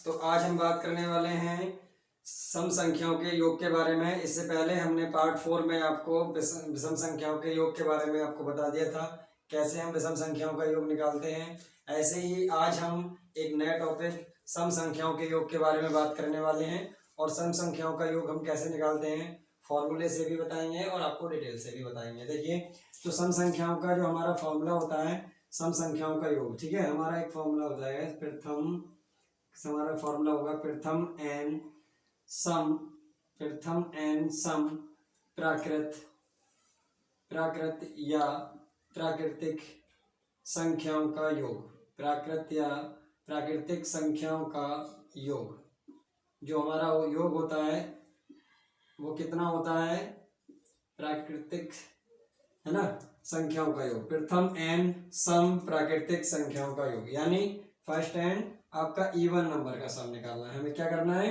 तो आज हम बात करने वाले हैं सम संख्याओं के योग के बारे में। इससे पहले हमने पार्ट 4 में आपको विषम संख्याओं के योग के बारे में आपको बता दिया था, कैसे हम विषम संख्याओं का योग निकालते हैं। ऐसे ही आज हम एक नया टॉपिक सम संख्याओं के योग के बारे में बात करने वाले हैं। और सम संख्याओं का योग हम कैसे निकालते हैं, फॉर्मूले से भी बताएंगे और आपको डिटेल से भी बताएंगे। देखिए, तो सम संख्याओं का जो हमारा फॉर्मूला होता है सम संख्याओं का योग, ठीक है, हमारा एक फॉर्मूला होता है हमारा फॉर्मूला होगा प्रथम एन सम प्राकृत या प्राकृतिक संख्याओं का योग। प्राकृत या प्राकृतिक संख्याओं का योग, जो हमारा योग होता है वो कितना होता है, प्राकृतिक, है ना, संख्याओं का योग। प्रथम एन सम प्राकृतिक संख्याओं का योग, यानी फर्स्ट एन आपका इवन नंबर का सम निकालना है। हमें क्या करना है,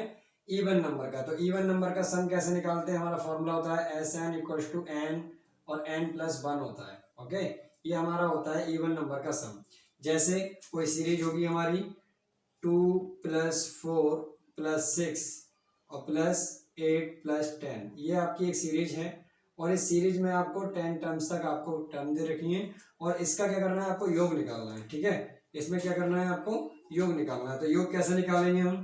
इवन नंबर का। तो इवन नंबर का सम कैसे निकालते हैं, हमारा फॉर्मूला होता है s n equal to n और एन प्लस 1 होता है। ओके, ये हमारा होता है इवन नंबर का सम। जैसे कोई सीरीज होगी हमारी 2 + 4 + 6 और +8 + 10, ये आपकी एक सीरीज है। और इस सीरीज में आपको 10 टर्म्स तक आपको टर्म दे रखी है और इसका क्या करना है, आपको योग निकालना है। ठीक है, इसमें क्या करना है, आपको योग निकालना है। तो योग कैसे निकालेंगे हम,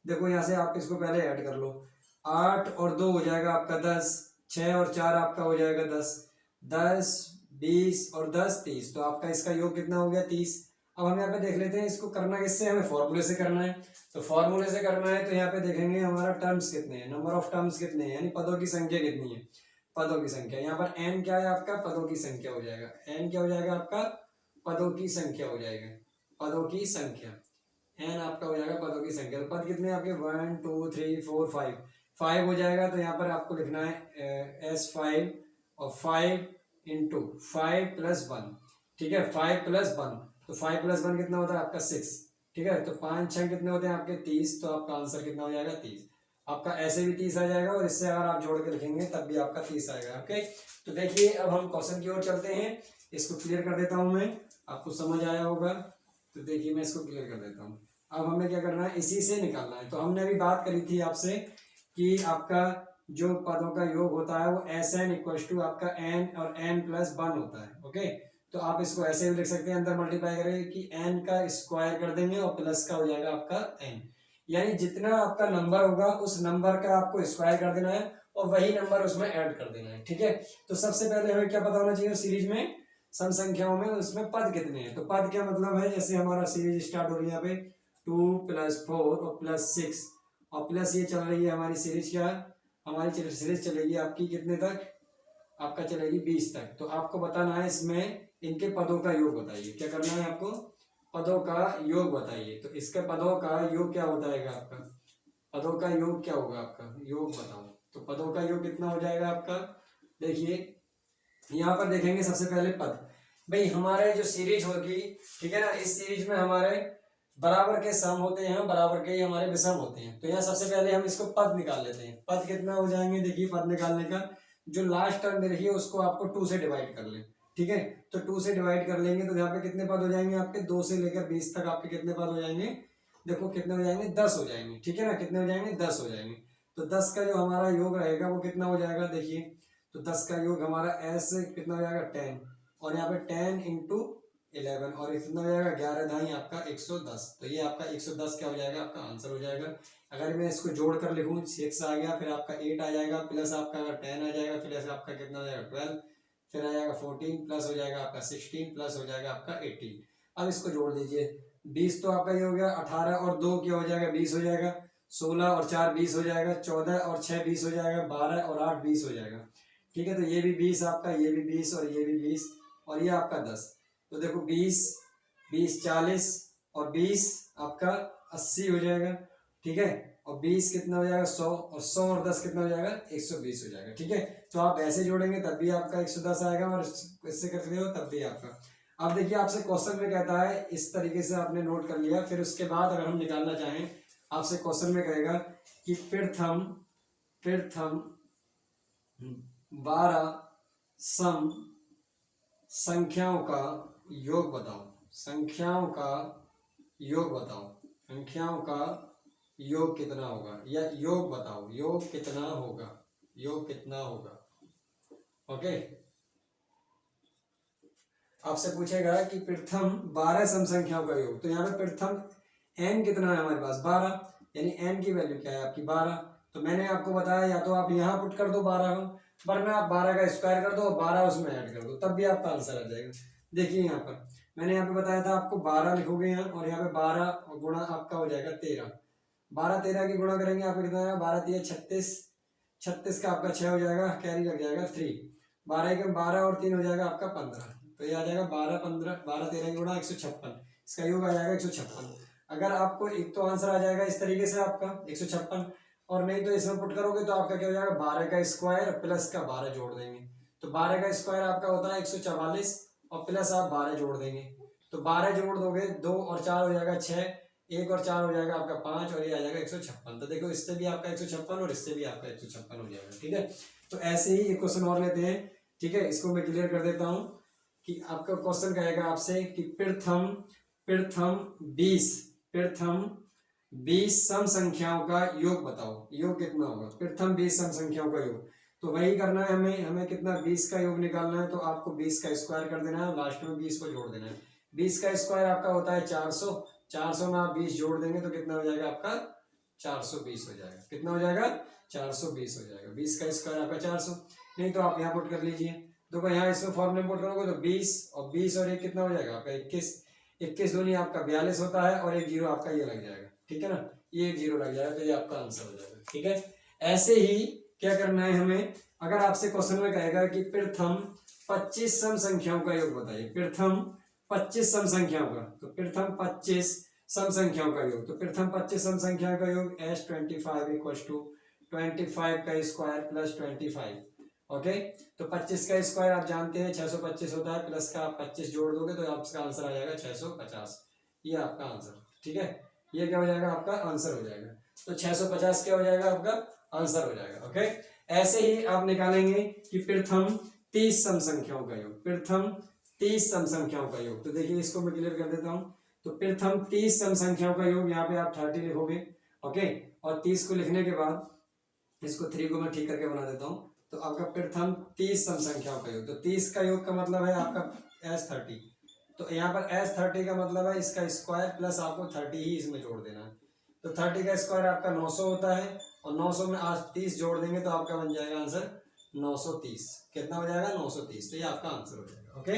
देखो यहाँ से आप इसको पहले ऐड कर लो। 8 और 2 हो जाएगा आपका 10, 6 और 4 आपका हो जाएगा 10, 10 20 और 10 30, तो आपका इसका योग कितना हो गया 30। अब हम यहाँ पे देख लेते हैं इसको करना किससे, हमें फॉर्मूले से करना है। तो फॉर्मूले से करना है तो यहाँ पे देखेंगे हमारा टर्म्स कितने हैं, नंबर ऑफ टर्म्स कितने हैं, यानी पदों की संख्या कितनी है, पदों की संख्या। यहाँ पर n क्या है आपका, पदों की संख्या हो जाएगा। n क्या हो जाएगा आपका, पदों की संख्या हो जाएगा, पदों की संख्या। n आपका हो जाएगा पदों की संख्या। तो पद कितने आपके 1 2 3 4 5, 5 हो जाएगा। तो यहाँ पर आपको लिखना है S5 और 5 × 5 + 1, ठीक है, 5 + 1। तो 5 + 1 कितना होता है आपका 6, ठीक है। तो 5 6 कितने होते हैं आपके 30, तो आपका आंसर कितना हो जाएगा 30। आपका ऐसे भी 30 आ जाएगा और इससे अगर आप जोड़ के लिखेंगे तब भी आपका 30 आएगा। ओके, तो देखिए अब हम क्वेश्चन की ओर चलते हैं। इसको क्लियर कर देता हूं मैं, आपको समझ आया होगा। तो देखिए मैं इसको क्लियर कर देता हूँ। अब हमें क्या करना है, इसी से निकालना है। तो हमने अभी बात करी थी आपसे कि आपका जो पदों का योग होता है वो SN = आपका n और n + 1 होता है। ओके, तो आप इसको ऐसे भी लिख सकते हैं, अंदर मल्टीप्लाई करेंगे कि n का स्क्वायर कर देंगे और प्लस का हो जाएगा आपका n, यानी जितना आपका नंबर होगा उस नंबर का आपको स्क्वायर कर देना है और वही नंबर उसमें ऐड कर देना है। ठीक है, तो सबसे पहले हमें क्या पता होना चाहिए सीरीज में, सम संख्याओं में उसमें पद कितने हैं। तो पद क्या मतलब है, जैसे हमारा सीरीज स्टार्ट हो रही है यहाँ पे 2 + 4 और +6 और प्लस ये चल रही है हमारी सीरीज, क्या हमारी सीरीज चलेगी आपकी कितने तक, आपका चलेगी 20 तक। तो आपको बताना है इसमें इनके पदों का योग बताइए। क्या करना है आपको, पदों का योग बताइए। तो इसके पदों का योग क्या होता है आपका, पदों का योग क्या होगा आपका, योग बताओ। तो पदों का योग कितना हो जाएगा आपका, देखिए यहाँ पर देखेंगे सबसे पहले पद। भाई हमारे जो सीरीज होगी, ठीक है ना, इस सीरीज में हमारे बराबर के सम होते हैं, बराबर के ही हमारे विषम होते हैं। तो यहाँ सबसे पहले हम इसको पद निकाल लेते हैं। पद कितना हो जाएंगे, देखिए पद निकालने का जो लास्ट टर्म देखिए उसको आपको 2 से डिवाइड कर ले। ठीक है, तो 2 से डिवाइड कर लेंगे तो यहाँ पे कितने पद हो जाएंगे आपके, 2 से लेकर 20 तक आपके कितने पद हो जाएंगे, देखो कितने हो जाएंगे, 10 हो जाएंगे। ठीक है ना, कितने हो जाएंगे, 10 हो जाएंगे। तो 10 का जो हमारा योग रहेगा वो कितना हो जाएगा, देखिए तो 10 का योग हमारा S कितना हो जाएगा 10, और यहाँ पे 10 × 11 और इतना हो जाएगा 11 × आपका 110। तो ये आपका 110 क्या हो जाएगा, आपका आंसर हो जाएगा। अगर मैं इसको जोड़ कर लिखूँ 6 आ गया, फिर आपका 8 आ जाएगा, प्लस आपका अगर 10 आ जाएगा, फिर ऐसे आपका कितना हो जाएगा 12, फिर आ जाएगा 14, प्लस हो जाएगा आपका 16, प्लस हो जाएगा आपका 18। अब इसको जोड़ दीजिए, 20 तो आपका ये हो गया, 18 और 2 क्या हो जाएगा 20 हो जाएगा, 16 और 4 20 हो जाएगा, 14 और 6 20 हो जाएगा, 12 और 8 20 हो जाएगा। ठीक है, तो ये भी 20 आपका, ये भी 20 और ये भी 20 और ये आपका 10। तो देखो 20 20 40 और 20 आपका 80 हो जाएगा। ठीक है, और 20 कितना हो जाएगा 100 और 100 और 10 कितना हो जाएगा 120 हो जाएगा। ठीक है, तो आप ऐसे जोड़ेंगे तब भी आपका 110 आएगा और इससे करते हो तब भी आपका। अब देखिए आपसे क्वेश्चन में कहता है, इस तरीके से आपने नोट कर लिया। फिर उसके बाद अगर हम निकालना चाहें, आपसे क्वेश्चन में कहेगा कि प्रथम 12 सम संख्याओं का योग बताओ, संख्याओं का योग बताओ, संख्याओं का योग कितना होगा, या योग बताओ, योग कितना होगा, योग कितना होगा। ओके, आपसे पूछेगा कि प्रथम 12 सम संख्याओं का योग, तो यहाँ पे प्रथम n कितना है हमारे पास 12, यानी n की वैल्यू क्या है आपकी 12। तो मैंने आपको बताया या तो आप यहाँ पुट कर दो 12 को, वरना आप 12 का स्क्वायर कर दो और 12 उसमें ऐड कर दो, तब भी आपका आंसर आ जाएगा। देखिए यहाँ पर मैंने यहाँ पे बताया था आपको 12 लिखोगे यहाँ, और यहाँ पे 12 गुणा आपका हो जाएगा 13, 12 13 की गुणा करेंगे आपको कितना आएगा 12 3 36, 36 का आपका 6 हो जाएगा, कैरी लग जाएगा 3, 12 के 12 और 3 हो जाएगा आपका 15, तो ये आ जाएगा 12 15, 12 13 गुणा 156, इसका योग आ जाएगा 156। अगर आपको एक तो आंसर आ जाएगा इस तरीके से आपका 156, और नहीं तो इसमें पुट करोगे तो आपका क्या हो जाएगा 12 का स्क्वायर प्लस का 12 जोड़ देंगे, तो 12 का स्क्वायर आपका होता है 144 और प्लस आप 12 जोड़ देंगे, तो 12 जोड़ दोगे 2 और 4 हो जाएगा 6, 1 और 4 हो जाएगा आपका 5, और ये आ जाएगा 156। तो देखो इससे भी आपका 156 और इससे भी आपका 156 हो जाएगा। ठीक है, तो ऐसे ही एक क्वेश्चन और लेते हैं। ठीक है, इसको मैं क्लियर कर देता हूँ कि आपका क्वेश्चन कहेगा आपसे कि प्रथम 20 सम संख्याओं का योग बताओ, योग कितना होगा, प्रथम 20 सम संख्याओं का योग। तो वही करना है हमें कितना 20 का योग निकालना है, तो आपको 20 का स्क्वायर कर देना है, लास्ट में 20 को जोड़ देना है। 20 का स्क्वायर आपका होता है 400, 400 में आप 20 जोड़ देंगे तो कितना हो जाएगा आपका 420 हो जाएगा, कितना हो जाएगा 420 हो जाएगा। 20 का स्क्वायर आपका 400, नहीं तो आप यहाँ पुट कर लीजिए, देखो यहाँ इसमें फॉर्मूले पुट करोगे तो 20 और 20 और 1 कितना हो जाएगा आपका 21, 21 दूनी आपका 42 होता है, और 1 जीरो आपका ये लग जाएगा। ठीक है ना, ये 1 जीरो लग जाएगा, तो ये आपका आंसर हो जाएगा। ठीक है, ऐसे ही क्या करना है हमें, अगर आपसे क्वेश्चन में कहेगा कि प्रथम 25 सम संख्याओं का योग बताइए, प्रथम 25 सम संख्याओं का, तो प्रथम 25 सम संख्याओं का योग, तो प्रथम 25 सम संख्याओं का योग S25 इक्वल टू 25 का स्क्वायर प्लस 25। ओके, तो 25 का स्क्वायर आप जानते हैं 625 होता है, प्लस का आप 25 जोड़ दोगे तो आपका आंसर आ जाएगा 650, ये आपका आंसर। ठीक है, ये क्या हो जाएगा आपका आंसर हो जाएगा, तो 650 क्या हो जाएगा आपका आंसर हो जाएगा। ओके, ऐसे ही आप निकालेंगे कि प्रथम 30 सम संख्याओं का योग, प्रथम 30 सम संख्याओं का योग। तो देखिए इसको मैं क्लियर कर देता हूँ, तो प्रथम 30 सम संख्याओं का योग, यहाँ पे आप 30 लिखोगे। ओके, और 30 को लिखने के बाद इसको 3 को मैं ठीक करके बना देता हूँ, तो आपका प्रथम 30 सम संख्याओं का योग, तो 30 का योग का मतलब है आपका S30, तो यहाँ पर S30 का मतलब है इसका स्क्वायर प्लस आपको 30 ही इसमें जोड़ देना है, तो 30 का स्क्वायर आपका 900 होता है, और 900 में आज 30 जोड़ देंगे तो आपका बन जाएगा आंसर 930, कितना हो जाएगा 930, तो ये आपका आंसर हो जाएगा। ओके,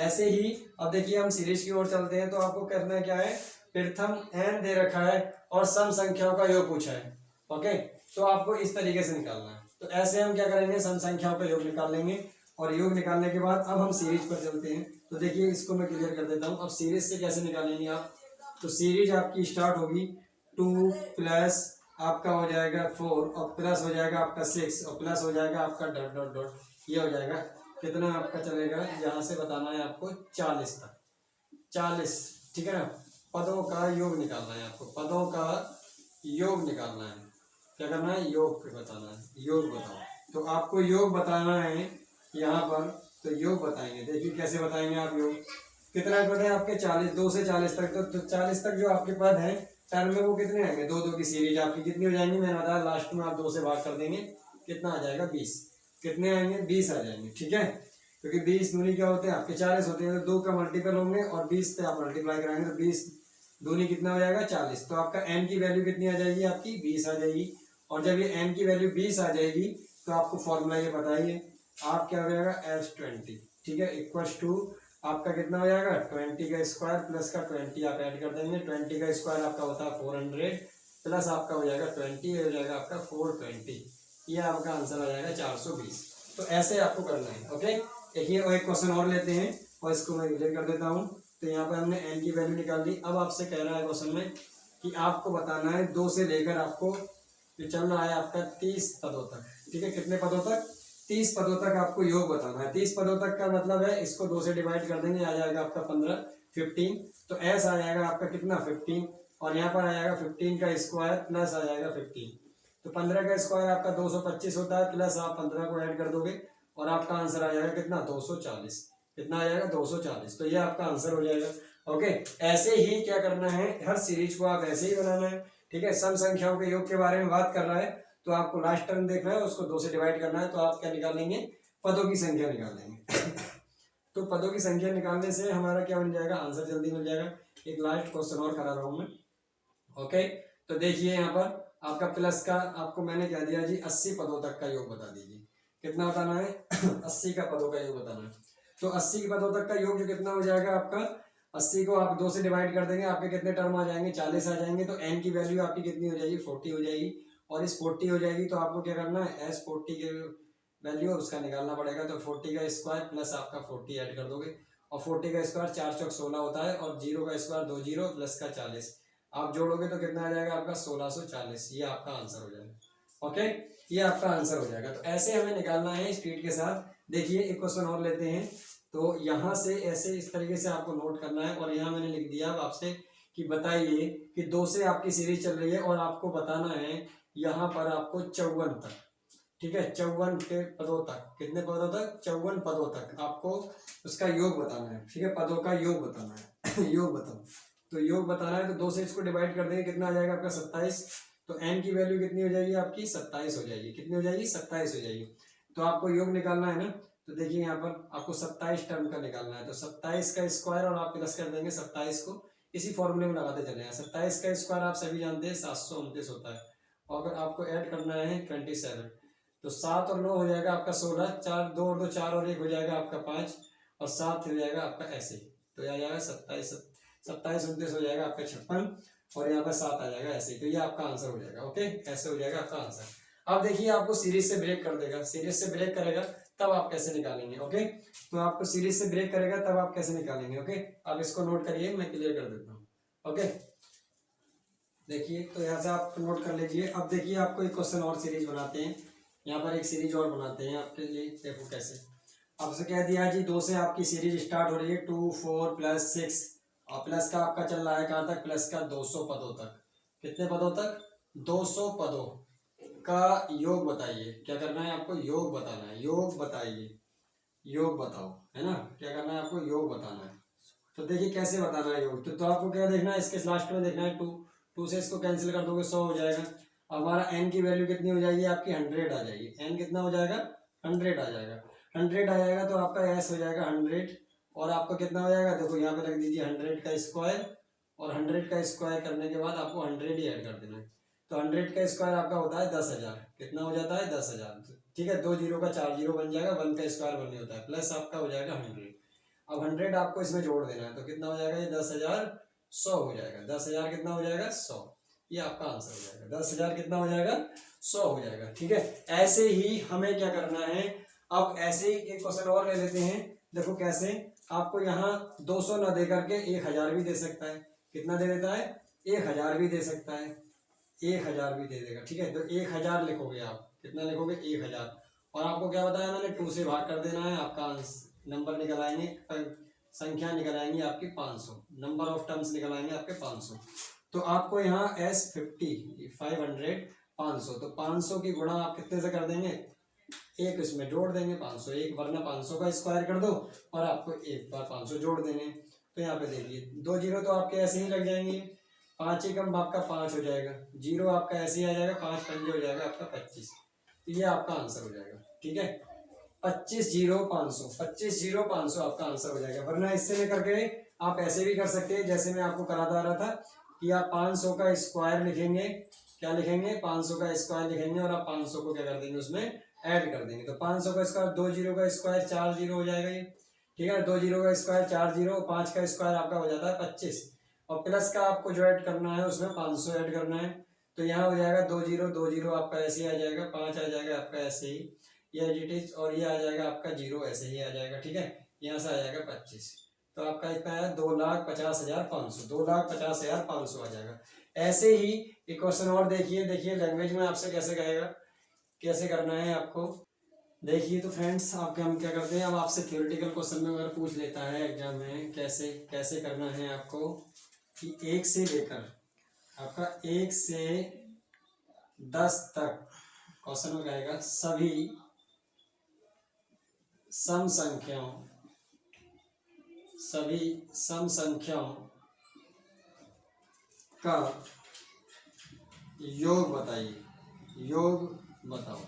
ऐसे ही अब देखिए हम सीरीज की ओर चलते हैं, तो आपको करना क्या है, प्रथम n दे रखा है और सम संख्याओं का योग पूछा है। ओके, तो आपको इस तरीके से निकालना है, तो ऐसे हम क्या करेंगे, सम संख्याओं का योग निकाल लेंगे, और योग निकालने के बाद अब हम सीरीज पर चलते हैं। तो देखिए इसको मैं क्लियर कर देता हूँ, अब सीरीज से कैसे निकालेंगे आप, तो सीरीज आपकी स्टार्ट होगी 2 प्लस आपका हो जाएगा 4 और प्लस हो जाएगा आपका 6 और प्लस हो जाएगा आपका डॉट डॉट डॉट, ये हो जाएगा कितना आपका चलेगा, यहाँ से बताना है आपको 40 तक, 40। ठीक है ना, पदों का योग निकालना है आपको, पदों का योग निकालना है, क्या करना है, योग बताना है, योग बताओ। तो आपको योग बताना है यहाँ पर, तो योग बताएंगे, देखिए कैसे बताएंगे आप योग, कितना पद है आपके 40, 2 से 40 तक, तो 40 तक जो आपके पद है टर्म में वो कितने आएंगे, 2 2 की सीरीज आपकी कितनी हो जाएंगी, मैंने बताया लास्ट में आप 2 से भाग कर देंगे, कितना आ जाएगा 20, कितने आएंगे 20 आ जाएंगे। ठीक है, क्योंकि 20 दूनी क्या होते हैं आपके 40 होते हैं, तो 2 का मल्टीपल होंगे और 20 से आप मल्टीप्लाई कराएंगे, तो 20 दूनी कितना हो जाएगा 40, तो आपका n की वैल्यू कितनी आ जाएगी आपकी 20 आ जाएगी, और जब ये n की वैल्यू 20 आ जाएगी तो आपको फॉर्मूला ये बताइए, आप क्या हो जाएगा S20। ठीक है, इक्वल्स टू आपका कितना हो जाएगा 20 का स्क्वायर प्लस का 20 आप ऐड कर देंगे, 20 का स्क्वायर आपका होता है 400 प्लस आपका हो जाएगा 20 हो जाएगा आपका 420, ये आपका आंसर आ जाएगा 420। तो ऐसे आपको करना है। ओके, एक क्वेश्चन और लेते हैं और इसको मैं क्लियर कर देता हूँ। तो यहाँ पर हमने n की वैल्यू निकाल दी, अब आपसे कह रहा है क्वेश्चन में कि आपको बताना है 2 से लेकर आपको जो चल रहा है आपका 30 पदों तक। ठीक है, कितने पदों तक, 30 पदों तक आपको योग बताना है। 30 पदों तक का मतलब है इसको 2 से डिवाइड कर देंगे, आ जाएगा आपका 15 15, तो s आ जाएगा आपका कितना 15, और यहाँ पर आ जाएगा 15 का स्क्वायर प्लस आ जाएगा 15, तो 15 का स्क्वायर आपका 225 होता है, प्लस आप 15 को ऐड कर दोगे और आपका आंसर आ जाएगा कितना 240, कितना आ जाएगा 240, तो ये आपका आंसर हो जाएगा। ओके, ऐसे ही क्या करना है, हर सीरीज को आप ऐसे ही बनाना है, ठीक है, सम संख्याओं के योग के बारे में बात कर रहा है, तो आपको लास्ट टर्म देखना है, उसको 2 से डिवाइड करना है, तो आप क्या निकाल लेंगे, पदों की संख्या निकाल लेंगे। तो पदों की संख्या निकालने से हमारा क्या बन जाएगा, आंसर जल्दी मिल जाएगा। एक लास्ट क्वेश्चन और करा रहा हूं मैं। ओके, तो देखिए यहाँ पर आपका प्लस का, आपको मैंने कह दिया जी 80 पदों तक का योग बता दीजिए, कितना बताना है 80 का पदों का योग बताना है। तो 80 के पदों तक का योग जो कितना हो जाएगा आपका, 80 को आप 2 से डिवाइड कर देंगे, आपके कितने टर्म आ जाएंगे, 40 आ जाएंगे। तो n की वैल्यू आपकी कितनी हो जाएगी, 40 हो जाएगी। और इस 40 हो जाएगी तो आपको क्या करना है, एस 40 के वैल्यू उसका निकालना पड़ेगा। तो 40 का स्क्वायर प्लस आपका 40 ऐड कर दोगे, और 40 का स्क्वायर 4 चौक 16 होता है, और 0 का स्क्वायर 2 0 प्लस का 40, आप जोड़ोगे तो कितना आ जाएगा आपका 1640। ये आपका आंसर हो जाएगा। ओके, ये आपका आंसर हो जाएगा। तो ऐसे हमें निकालना है स्पीड के साथ। देखिए एक क्वेश्चन और लेते हैं। तो यहाँ से ऐसे इस तरीके से आपको नोट करना है, और यहाँ मैंने लिख दिया अब आपसे कि बताइए कि 2 से आपकी सीरीज चल रही है, और आपको बताना है यहाँ पर आपको 54 तक, ठीक है, 54 के पदों तक, कितने पदों तक, 54 पदों तक आपको उसका योग बताना है। ठीक है, पदों का योग बताना है योग बताओ। तो योग बताना है, तो 2 से इसको डिवाइड कर देंगे, कितना आ जाएगा आपका 27। तो n की वैल्यू कितनी हो जाएगी आपकी, 27 हो जाएगी। कितनी हो जाएगी, 27 हो जाएगी। तो आपको योग निकालना है ना, तो देखिए यहाँ पर आपको 27 टर्म का निकालना है। तो 27 का स्क्वायर, और आप प्लस कर देंगे 27 को, इसी फॉर्मूले में लगाते चले हैं। 27 का स्क्वायर आप सभी जानते हैं 729 होता है, और अगर आपको ऐड करना है 27, तो 7 और 9 हो जाएगा आपका 16, 4 2 और 2 4 और 1 हो जाएगा आपका 5, और 7 हो जाएगा आपका ऐसे। तो यह आ जाएगा 27 27 29 हो जाएगा आपका 56, और यहाँ पर 7 आ जाएगा ऐसे। तो ये आपका आंसर हो जाएगा। ओके, ऐसे हो जाएगा आपका आंसर। अब देखिए आपको सीरीज से ब्रेक कर देगा, सीरीज से ब्रेक करेगा तब आप कैसे निकालेंगे। ओके, तो आपको सीरीज से ब्रेक करेगा तब आप कैसे निकालेंगे। ओके, आप इसको नोट करिए, मैं क्लियर कर देता हूँ। ओके, देखिए तो यहाँ से आप नोट कर लीजिए। अब देखिए आपको एक क्वेश्चन और सीरीज बनाते हैं, यहाँ पर एक सीरीज और बनाते हैं आपके लिए। देखो कैसे, आपसे कह दिया जी 2 से आपकी सीरीज स्टार्ट हो रही है, 2 4 प्लस 6, और प्लस का आपका चल रहा है कहाँ तक, प्लस का 200 पदों तक। कितने पदों तक, 200 पदों का योग बताइए। क्या करना है आपको, योग बताना है। योग बताइए, योग बताओ, है ना, क्या करना है आपको, योग बताना है। तो देखिए कैसे बताना है योग। तो आपको क्या देखना है, इसके लास्ट में देखना है 2, 2 से इसको कैंसिल कर दोगे 100 हो जाएगा। अब हमारा n की वैल्यू कितनी हो जाएगी आपकी, 100 आ जाएगी। n कितना हो जाएगा, 100 आ जाएगा। 100 आ जाएगा तो आपका s हो जाएगा 100, और आपका कितना हो जाएगा, देखो यहाँ पे रख दीजिए 100 का स्क्वायर, और 100 का स्क्वायर करने के बाद आपको 100 ही ऐड कर देना है। तो 100 का स्क्वायर आपका होता है 10,000। कितना हो जाता है, 10,000। ठीक है, 2 जीरो का 4 जीरो बन जाएगा, 1 का स्क्वायर 1 होता है, प्लस आपका हो जाएगा 100। अब 100 आपको इसमें जोड़ देना है, तो कितना हो जाएगा, ये 10,100 हो जाएगा। 10,000 कितना हो जाएगा, 100। ये आपका आंसर हो जाएगा। 10,000 कितना हो जाएगा, 100 हो जाएगा। ठीक है, ऐसे ही हमें क्या करना है। अब ऐसे ही एक क्वेश्चन और ले लेते हैं। देखो कैसे, आपको यहाँ 200 न दे करके 1,000 भी दे सकता है। कितना दे देता है, 1,000 भी दे सकता है, 1,000 भी दे देगा। ठीक है, तो 1,000 लिखोगे आप, कितना लिखोगे, 1,000। और आपको क्या बताया मैंने, 2 से भाग कर देना है, आपका नंबर निकल आएंगे, संख्या निकल आएंगी आपकी 500, नंबर ऑफ टर्म्स निकल आएंगे आपके 500। तो आपको यहाँ S50 500 500, तो 500 की गुणा आप कितने से कर देंगे, एक इसमें जोड़ देंगे 500, एक वरना 500 का स्क्वायर कर दो, और आपको एक बार 500 जोड़ देंगे। तो यहाँ पे देखिए 2 जीरो तो आपके ऐसे ही लग जाएंगे, 5 एकम आपका 5 हो जाएगा, जीरो आपका ऐसे ही आ जाएगा, 5 पंजे हो जाएगा आपका 25। ये आपका आंसर हो जाएगा। ठीक है, 25,0,500, 25,0,500 आपका आंसर हो जाएगा। वरना इससे लेकर के आप ऐसे भी कर सकते हैं, जैसे मैं आपको कराता आ रहा था कि आप 500 का स्क्वायर लिखेंगे, क्या लिखेंगे, 500 का स्क्वायर लिखेंगे, और आप 500 को क्या कर देंगे, उसमें ऐड कर देंगे। तो 500 का स्क्वायर 2 जीरो का स्क्वायर 4 जीरो हो जाएगा ये। ठीक है, 2 जीरो का स्क्वायर 4 जीरो, 5 का स्क्वायर आपका हो जाता है 25, और प्लस का आपको जो ऐड करना है उसमें 500 ऐड करना है। तो यहाँ हो जाएगा 2 जीरो आपका ऐसे ही आ जाएगा, 5 आ जाएगा आपका ऐसे ही, ये एडिट, और ये आ जाएगा आपका जीरो ऐसे ही आ जाएगा। ठीक है, यहाँ से आ जाएगा 25। तो आपका इतना है 2,50,500, 2,50,500 आ जाएगा। ऐसे ही एक क्वेश्चन और देखिए, देखिए लैंग्वेज में आपसे कैसे कहेगा, कैसे करना है आपको। देखिए तो फ्रेंड्स, आपके हम क्या करते हैं, अब आपसे थ्योरेटिकल क्वेश्चन में अगर पूछ लेता है एग्जाम में, कैसे कैसे करना है आपको, कि 1 से लेकर आपका 1 से 10 तक क्वेश्चन में कहेगा सभी सम संख्याओं, सभी सम संख्याओं का योग बताइए, योग बताओ।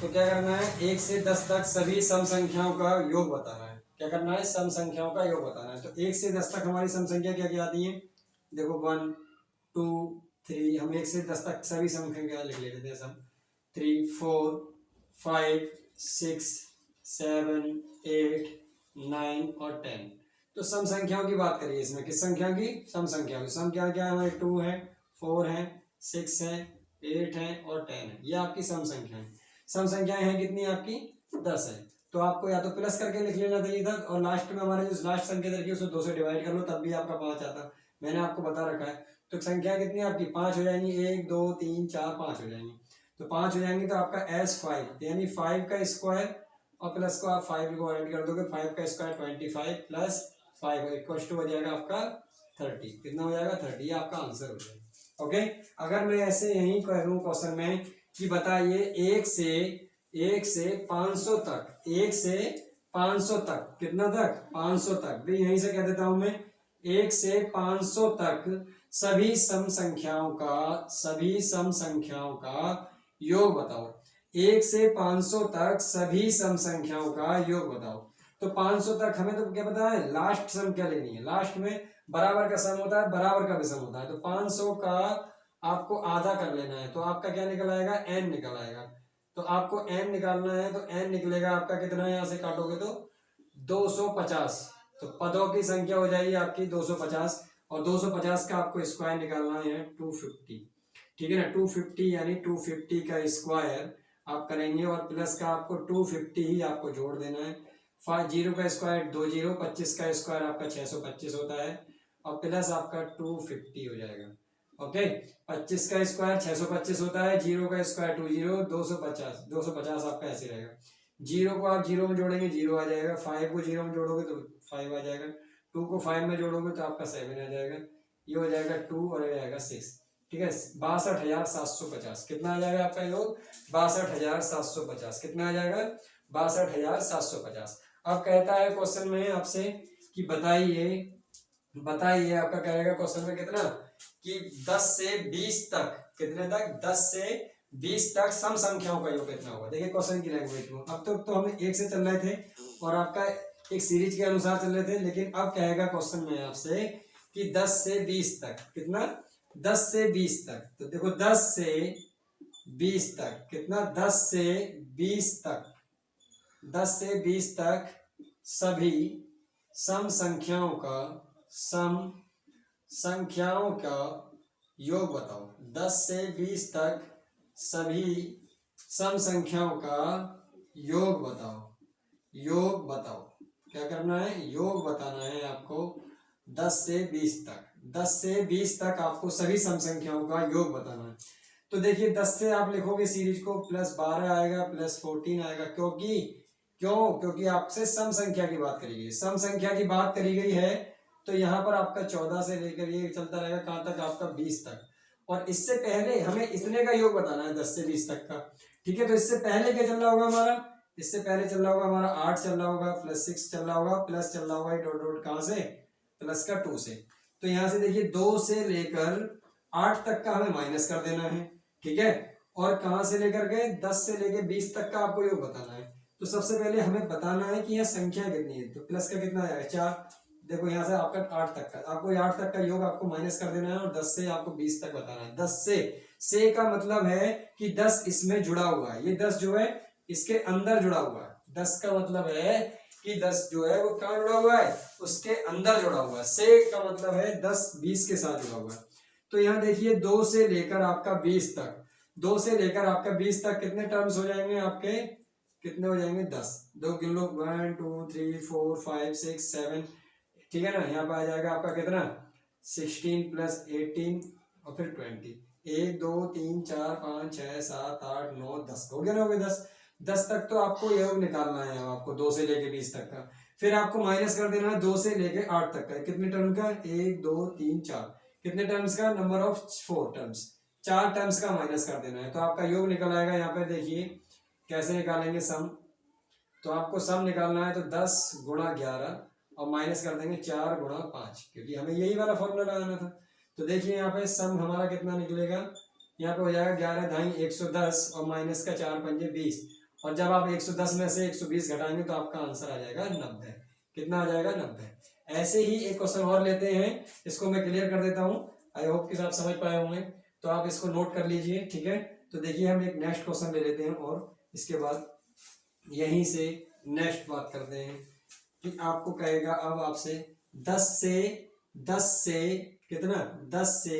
तो क्या करना है, 1 से 10 तक सभी सम संख्याओं का योग बताना है। क्या करना है, सम संख्याओं का योग बताना है। तो 1 से 10 तक हमारी सम संख्या क्या क्या आती है, देखो 1 2 3, हम 1 से 10 तक सभी सम संख्या लिख लेते हैं। सम 3 4 5 6 7 8 9 और 10। तो सम संख्याओं की बात करिए, इसमें किस संख्या की, सम संख्या की। सम क्या क्या है हमारे, 2 है, 4 है, 6 है, 8 है और 10 है। ये आपकी सम संख्या है। सम संख्याएं हैं कितनी आपकी, 10 है। तो आपको या तो प्लस करके लिख लेना चाहिए था, और लास्ट में हमारे जो लास्ट संख्या रखी है उसको 2 से डिवाइड कर लो, तब भी आपका 5 आता। मैंने आपको बता रखा है। तो संख्या कितनी है आपकी, 5 हो जाएंगी, 1 2 3 4 5 हो जाएंगी। तो 5 हो जाएंगी, तो आपका S5 यानी 5 का स्क्वायर और प्लस को आप 5 को ऐड कर दोगे, 5 का स्क्वायर 25 प्लस 5 इक्वल टू हो जाएगा आपका 30। कितना हो जाएगा, 30। ये आपका आंसर हो जाएगा। ओके, अगर मैं ऐसे यही करूँ क्वेश्चन में कि बताइए 1 से 500 तक, 1 से 500 तक, कितना तक, 500 तक भी यहीं से कह देता हूं मैं। 1 से 500 तक सभी सम संख्याओं का योग बताओ। 1 से 500 तक सभी सम संख्याओं का योग बताओ। तो 500 तक हमें तो क्या पता है, लास्ट सम क्या लेनी है, लास्ट में बराबर का सम होता है, बराबर का भी सम होता है। तो 500 का आपको आधा कर लेना है, तो आपका क्या निकल आएगा, n निकल आएगा। तो आपको n निकालना है, तो n निकलेगा आपका कितना, यहाँ से काटोगे तो 250। तो पदों की संख्या हो जाएगी आपकी 250, और 250 का आपको स्क्वायर निकालना है 250। ठीक है ना, 250 यानी 250 का स्क्वायर आप करेंगे, और प्लस का आपको 250 ही आपको जोड़ देना है। 5 जीरो का स्क्वायर 2 जीरो, 25 का स्क्वायर आपका 625 होता है, और प्लस आपका 250 हो जाएगा। ओके, 25 का स्क्वायर 625 होता है, जीरो का स्क्वायर 2 जीरो, 250 आपका ऐसे रहेगा। जीरो को आप जीरो में जोड़ेंगे, जीरो आ जाएगा। 5 को जीरो में जोड़ोगे तो 5 आ जाएगा। 2 को 5 में जोड़ोगे तो आपका 7 आ जाएगा। ये हो जाएगा 2 और ये आएगा 6। ठीक है, 62,750 कितना आ जाएगा आपका योग, 62,750 कितना आ जाएगा, 62,750। अब कहता है क्वेश्चन में आपसे कि बताइए आपका कहेगा क्वेश्चन में कितना, कि 10 से 20 तक, कितने तक, 10 से 20 तक सम संख्याओं का योग कितना होगा। देखिए क्वेश्चन की लैंग्वेज में, अब तक तो हम 1 से चल रहे थे और आपका एक सीरीज के अनुसार चल रहे थे, लेकिन अब कहेगा क्वेश्चन में आपसे कि 10 से 20 तक, कितना, 10 से 20 तक। तो देखो 10 से 20 तक कितना, 10 से 20 तक, 10 से 20 तक सभी सम संख्याओं का योग बताओ। 10 से 20 तक सभी सम संख्याओं का योग बताओ। क्या करना है, योग बताना है आपको। 10 से 20 तक, 10 से 20 तक आपको सभी सम संख्याओं का योग बताना है। तो देखिए 10 से आप लिखोगे सीरीज को, प्लस 12 आएगा, प्लस 14 आएगा। क्योंकि आपसे सम संख्या की बात करी गई, सम संख्या की बात करी गई है। तो यहाँ पर आपका 14 से लेकर ये चलता रहेगा कहाँ तक, आपका 20 तक। और इससे पहले हमें इतने का योग बताना है 10 से 20 तक का। ठीक है, तो इससे पहले क्या चल रहा होगा हमारा, इससे पहले चल रहा होगा हमारा 8 चल रहा होगा, प्लस 6 चल रहा होगा, प्लस चल रहा होगा डॉट डॉट कहाँ से, प्लस का 2 से। तो यहाँ से देखिए 2 से लेकर 8 तक का हमें माइनस कर देना है। ठीक है, और कहाँ से लेकर के 10 से लेकर 20 तक का आपको योग बताना है। तो सबसे पहले हमें बताना है कि यह संख्या कितनी है। तो प्लस का कितना आएगा, 4। देखो यहाँ से आपका 8 तक का, आपको 8 तक का योग आपको माइनस कर देना है, और 10 से आपको 20 तक बताना है। 10 से का मतलब है कि 10 इसमें जुड़ा हुआ है, ये 10 जो है इसके अंदर जुड़ा हुआ है। 10 का मतलब है कि 10 जो है वो कहाँ जुड़ा हुआ है, उसके अंदर जुड़ा हुआ है। से का मतलब है 10 20 के साथ जुड़ा हुआ है। तो यहाँ देखिए 2 से लेकर आपका 20 तक, 2 से लेकर आपका 20 तक कितने टर्म्स हो जाएंगे आपके, कितने हो जाएंगे, 10। 2 गिन लो, 1 2 3 4 5 6 7। ठीक है ना, यहाँ पे आ जाएगा आपका कितना, 16 प्लस 18 और फिर 20। 1 2 3 4 5 6 7 8 9 10 हो गया ना, हो गया 10। 10 तक तो आपको योग निकालना है आपको, 2 से लेके 20 तक का। फिर आपको माइनस कर देना है 2 से लेके 8 तक का। कितने टर्म का, 1 2 3 4, कितने टर्म्स का, नंबर ऑफ 4 टर्म्स, 4 टर्म्स का माइनस कर देना है। तो आपका योग निकल आएगा। यहाँ पे देखिए कैसे निकालेंगे सम। तो आपको सम निकालना है, तो 10 गुणा 11 और माइनस कर देंगे 4 गुणा 5, क्योंकि हमें यही वाला फॉर्मूला लगाना था। तो देखिए यहाँ पे सम हमारा कितना निकलेगा, यहाँ पे हो जाएगा 11 ढाई 110 और माइनस का 4 पंजे 20, और जब आप 110 में से 120 घटाएंगे तो आपका आंसर आ जाएगा 90। कितना आ जाएगा 90। ऐसे ही एक क्वेश्चन और लेते हैं, इसको मैं क्लियर कर देता हूँ। आई होप कि आप समझ पाए होंगे, तो आप इसको नोट कर लीजिए, ठीक है। तो देखिए हम एक नेक्स्ट क्वेश्चन ले लेते हैं और इसके बाद यहीं से नेक्स्ट बात करते हैं कि आपको कहेगा अब आपसे 10 से कितना 10 से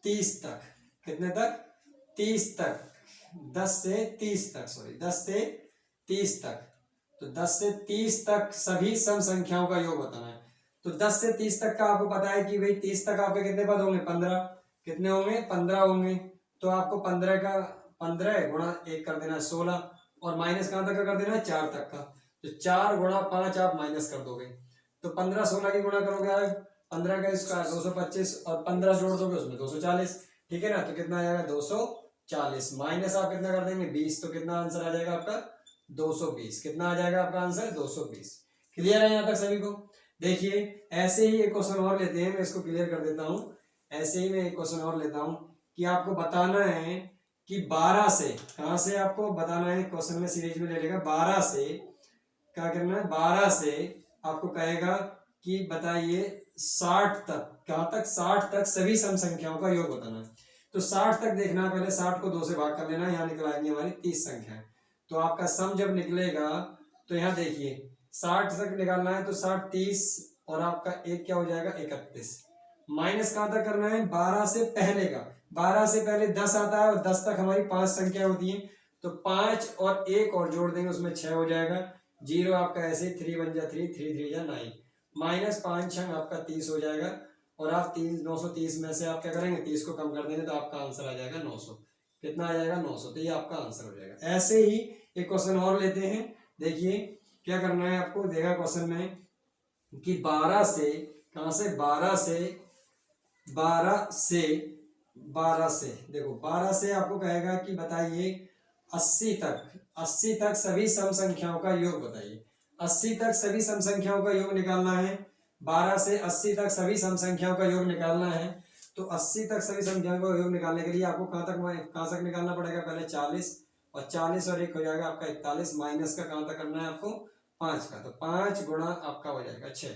30 तक, कितने तक 30 तक, 10 से 30 तक, सॉरी 10 से 30 तक। तो 10 से 30 तक सभी सम संख्याओं का योग बताना है। तो 10 से 30 तक का आपको पता है कि भाई 30 तक आपके कितने पद होंगे 15, कितने होंगे 15 होंगे। तो आपको 15 गुणा 1 कर देना है 16, और माइनस कहाँ तक का कर देना है 4 तक का। तो 4 गुणा 5 आप माइनस कर दोगे, तो 15 16 की गुणा करोगे आप 15 का इसका 225 और 15 जोड़ दोगे उसमें 240, ठीक है ना। तो कितना आ जाएगा 240, माइनस आप कितना कर देंगे 20, तो कितना आंसर आ जाएगा आपका 220। कितना आ जाएगा आपका आंसर 220। क्लियर है यहाँ तक सभी को। देखिए ऐसे ही एक क्वेश्चन और लेते हैं, मैं इसको क्लियर कर देता हूँ। ऐसे ही मैं एक क्वेश्चन और लेता हूँ कि आपको बताना है कि 12 से, कहाँ से आपको बताना है, क्वेश्चन में सीरीज में ले लेगा 12 से क्या करना है, 12 से आपको कहेगा कि बताइए 60 तक, कहाँ तक 60 तक सभी सम संख्याओं का योग बताना है। तो 60 तक देखना है, पहले 60 को 2 से भाग कर लेना है, यहाँ निकल आएंगी हमारी 30 संख्या। तो आपका सम जब निकलेगा तो यहाँ देखिए 60 तक निकालना है, तो 60 30 और आपका एक क्या हो जाएगा 31। माइनस कहाँ तक करना है 12 से पहले का, 12 से पहले 10 आता है और 10 तक हमारी 5 संख्या होती है। तो 5 और 1 और जोड़ देंगे उसमें 6 हो जाएगा, 0 आपका ऐसे 3 बन जा 3 3 3 जा 9, माइनस 5 6 आपका 30 हो जाएगा। और आप 930 में से आप क्या करेंगे 30 को कम कर देंगे तो आपका आंसर आ जाएगा 900। कितना आ जाएगा 900। तो ये आपका आंसर हो जाएगा। ऐसे ही एक क्वेश्चन और लेते हैं। देखिए क्या करना है आपको, देखा क्वेश्चन में कि 12 से, कहां से 12 से देखो 12 से आपको कहेगा कि बताइए 80 तक सभी सम संख्याओं का योग बताइए। 80 तक सभी सम संख्याओं का योग निकालना है। 12 से 80 तक सभी सम संख्याओं का योग निकालना है। तो 80 तक सभी संख्याओं का योग निकालने के लिए आपको कहाँ तक निकालना पड़ेगा, पहले 40 और 40 और 1 हो जाएगा आपका 41, माइनस का कहाँ तक करना है आपको 5 का। तो 5 गुणा आपका हो जाएगा 6,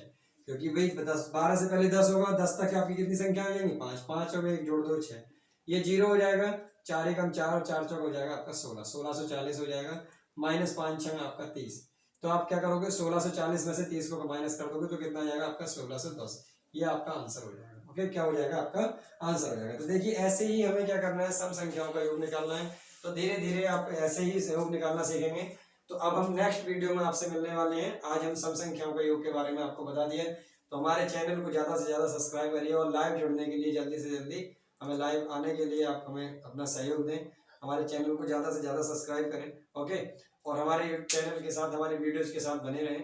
क्योंकि भाई 12 से पहले 10 होगा, 10 तक आपकी कितनी संख्या आ जाएंगी 5, 5 और 1 जोड़ दो 6, ये 0 हो जाएगा, 4 एकम 4 और 4 चौक हो जाएगा आपका 16, 1640 हो जाएगा, माइनस 5 6 आपका 30। तो आप क्या करोगे 1640 में से 30 को माइनस कर दोगे तो कितना आ जाएगा आपका 1610। ये आपका आंसर हो जाएगा। ओके, क्या हो जाएगा आपका आंसर हो जाएगा। तो देखिए ऐसे ही हमें क्या करना है, सम संख्याओं का योग निकालना है। तो धीरे धीरे आप ऐसे ही योग निकालना सीखेंगे। तो अब हम नेक्स्ट वीडियो में आपसे मिलने वाले हैं। आज हम सम संख्याओं का योग के बारे में आपको बता दिया। तो हमारे चैनल को ज़्यादा से ज़्यादा सब्सक्राइब करिए और लाइव जुड़ने के लिए जल्दी से जल्दी हमें लाइव आने के लिए आप हमें अपना सहयोग दें। हमारे चैनल को ज़्यादा से ज़्यादा सब्सक्राइब करें, ओके। और हमारे चैनल के साथ, हमारे वीडियोज़ के साथ बने रहें,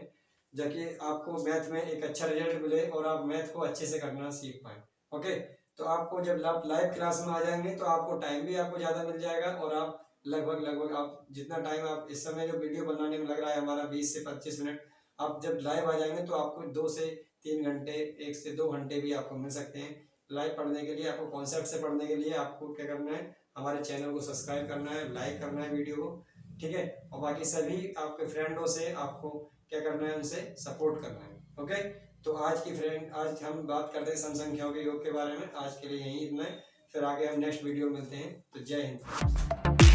ताकि आपको मैथ में एक अच्छा रिजल्ट मिले और आप मैथ को अच्छे से करना सीख पाएँ, ओके। तो आपको जब लाइव क्लास में आ जाएंगे तो आपको टाइम भी आपको ज़्यादा मिल जाएगा और आप लगभग आप जितना टाइम आप इस समय जो वीडियो बनाने में लग रहा है हमारा 20 से 25 मिनट, आप जब लाइव आ जाएंगे तो आपको 2 से 3 घंटे, 1 से 2 घंटे भी आपको मिल सकते हैं लाइव पढ़ने के लिए। आपको कॉन्सेप्ट से पढ़ने के लिए आपको क्या करना है, हमारे चैनल को सब्सक्राइब करना है, लाइक करना है वीडियो को, ठीक है। और बाकी सभी आपके फ्रेंडों से आपको क्या करना है, उनसे सपोर्ट करना है, ओके। तो आज हम बात करते हैं सम संख्याओं के योग के बारे में। आज के लिए यही इतना है, फिर आगे हम नेक्स्ट वीडियो में मिलते हैं। तो जय हिंद।